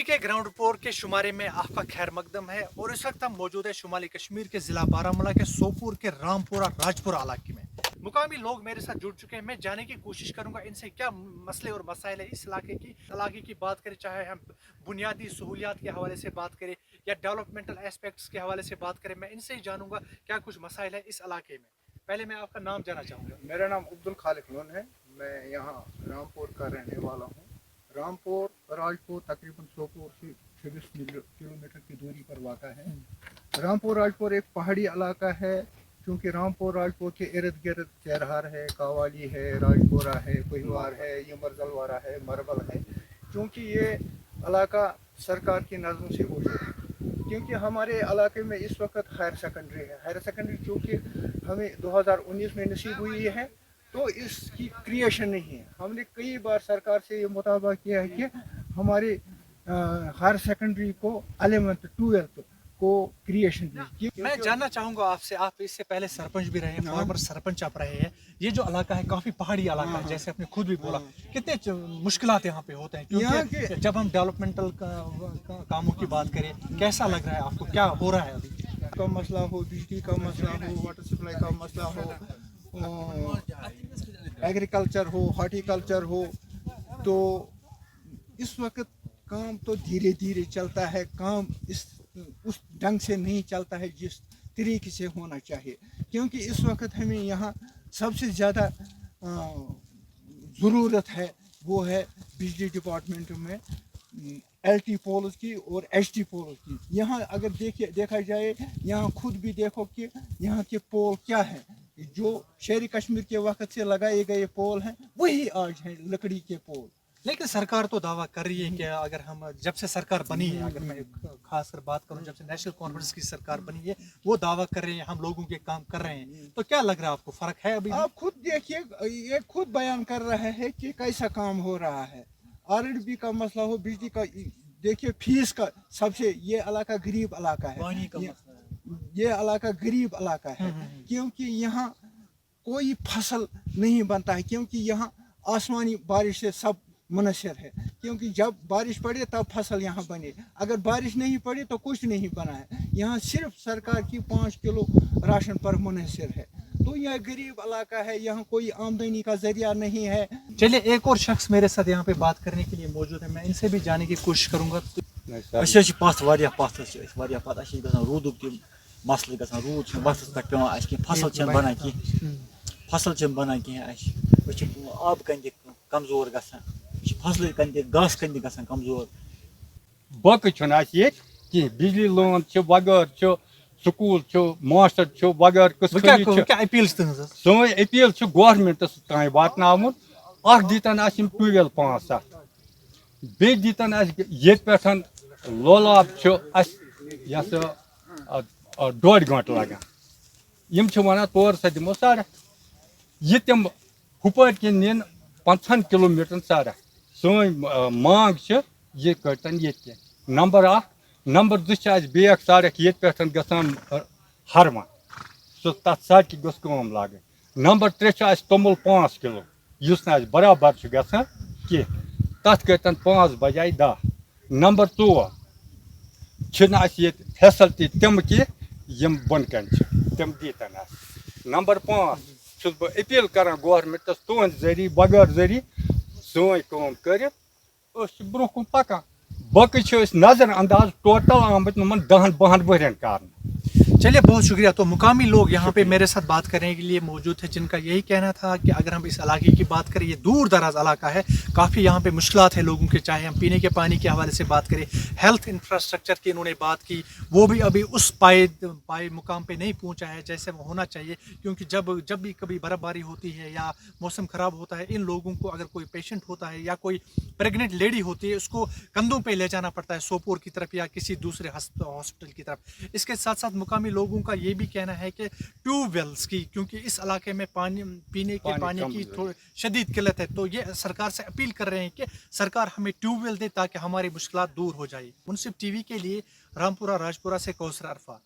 के ground report के शुमारे में आपका खैर मकदम है और इस वक्त हम मौजूद है शुमाली कश्मीर के ज़िला बारामूला के सोपुर के रामपुरा राजपुरा इलाके में। मुकामी लोग मेरे साथ जुड़ चुके हैं। मैं जानने की कोशिश करूंगा इनसे क्या मसले और मसाइल है इस इलाके की बात करें, चाहे हम बुनियादी सहूलियात के हवाले से बात करें या डेवलपमेंटल एस्पेक्ट्स के हवाले से बात करें। मैं इनसे ही जानूंगा क्या कुछ मसाइल है इस इलाके में। पहले मैं आपका नाम जानना चाहूँगा। मेरा नाम अब्दुल खालिक लोन है। मैं यहाँ रामपुर का रहने वाला हूँ। रामपुर राजपुर तकरीबन सोपुर से 26 किलोमीटर की दूरी पर वाक़ा है। रामपुर राजपुर एक पहाड़ी इलाका है, क्योंकि रामपुर राजपुर के इर्द गिर्द चेरहार है, कावाली है, राजपुरा है, कोहिवार है, यमरजलवारा है, मरबल है। क्योंकि ये इलाका सरकार की नज़रों से ओझल है, क्योंकि हमारे इलाके में इस वक्त हायर सेकेंडरी है। हायर सेकेंडरी चूँकि हमें 2019 में नसीब हुई है, तो इसकी क्रिएशन नहीं है। हमने कई बार सरकार से ये मुतालबा किया है कि हमारे हायर सेकेंडरी को 11th 12th को क्रिएशन दी। मैं जानना चाहूँगा आपसे, आप इससे पहले सरपंच भी रहे हैं, फॉर्मर सरपंच आप रहे हैं। ये जो इलाका है काफ़ी पहाड़ी इलाका है, जैसे आपने खुद भी बोला। कितने मुश्किलात यहाँ पे होते हैं, क्योंकि जब हम डेवलपमेंटल कामों की बात करें, कैसा लग रहा है आपको, क्या हो रहा है अभी? का मसला हो, बिजली का मसला हो, वाटर सप्लाई का मसला हो, एग्रीकल्चर हो, हॉर्टिकल्चर हो, तो इस वक्त काम तो धीरे धीरे चलता है। काम उस ढंग से नहीं चलता है जिस तरीके से होना चाहिए, क्योंकि इस वक्त हमें यहाँ सबसे ज़्यादा ज़रूरत है वो है बिजली डिपार्टमेंट में LT पोल्स की और HT पोल्स की। यहाँ अगर देखा जाए, यहाँ खुद भी देखो कि यहाँ के पोल क्या है। जो शेरी कश्मीर के वक्त से लगाए गए पोल हैं वही आज हैं लकड़ी के पोल। लेकिन सरकार तो दावा कर रही है कि अगर हम जब से सरकार बनी है, अगर मैं खासकर बात करूं, जब से नेशनल कॉन्फ्रेंस की सरकार बनी है, वो दावा कर रहे हैं हम लोगों के काम कर रहे हैं। तो क्या लग रहा है आपको, फर्क है अभी? आप खुद देखिए, ये खुद बयान कर रहा है कि कैसा काम हो रहा है। RDB का मसला हो, बिजली का, देखिए फीस का, सबसे ये इलाका गरीब इलाका है। ये इलाका गरीब इलाका है, क्योंकि यहाँ कोई फसल नहीं बनता है, क्योंकि यहाँ आसमानी बारिश से सब मुनसर है। क्योंकि जब बारिश पड़े तब फसल यहाँ बने, अगर बारिश नहीं पड़ी तो कुछ नहीं बना है। यहाँ सिर्फ सरकार की 5 किलो राशन पर मुनसर है। तो यह गरीब इलाका है, यहाँ कोई आमदनी का जरिया नहीं है। चलिए, एक और शख्स मेरे साथ यहाँ पे बात करने के लिए मौजूद है, मैं इनसे भी जानने की कोशिश करूँगा। मसले गसान रूद वक्त पे पेवान फसल बना कह फसल बना कह आब कंदि कमजोर गसान फसल कंदि घास कंदि गसान कमजोर बक कि बिजली लोन बगैर स्कूल मास्टर बगैर अपील सोन अपील गवर्नमेंटस तान वातन दीतन ट्यूबवेल 5-7 बे दीतन ये लोलाब डोड़ गंट लगान वन तौर सा दमो सड़क ये तम हुपर किन नीन 50 किलोमीटर सड़क सोन मांग ये कटन ये नंबर 1 नंबर 2 बेक सड़क ये गसान हरमा सो तथ सड़क गम लागन। नंबर 3 तमुल 5 किलो युस बराबर गसान कह तथ कतन 5 बजाय 10। नंबर 4 ये फैसलटी तम कह यम बनकन तम दीतन। नंबर 5 बह अपील कर गवर्नमेंटस तुंद जरिए बगैर जरिए सोन कम कर ब्रोह कुन पकान बक नजर अंदाज टोटल आमत 10-12 वहरन कर। चलिए, बहुत शुक्रिया। तो मुकामी लोग यहाँ पे मेरे साथ बात करने के लिए मौजूद है, जिनका यही कहना था कि अगर हम इस इलाके की बात करें, ये दूर दराज इलाका है, काफ़ी यहाँ पे मुश्किलात है लोगों के, चाहे हम पीने के पानी के हवाले से बात करें, हेल्थ इंफ्रास्ट्रक्चर की इन्होंने बात की, वो भी अभी उस पाए मुकाम पे नहीं पहुँचा है जैसे वो होना चाहिए। क्योंकि जब भी कभी बर्फ़बारी होती है या मौसम ख़राब होता है, इन लोगों को अगर कोई पेशेंट होता है या कोई प्रेगनेंट लेडी होती है, उसको कंधों पर ले जाना पड़ता है सोपोर की तरफ या किसी दूसरे हॉस्पिटल की तरफ। इसके साथ साथ मुकामी लोगों का ये भी कहना है कि ट्यूबवेल्स की, क्योंकि इस इलाके में पीने के पानी की शदीद किल्लत है, तो ये सरकार से अपील कर रहे हैं कि सरकार हमें ट्यूबवेल दे ताकि हमारी मुश्किलात दूर हो जाए। मुनसिफ TV के लिए रामपुरा राजपुरा से कौसर अरफा।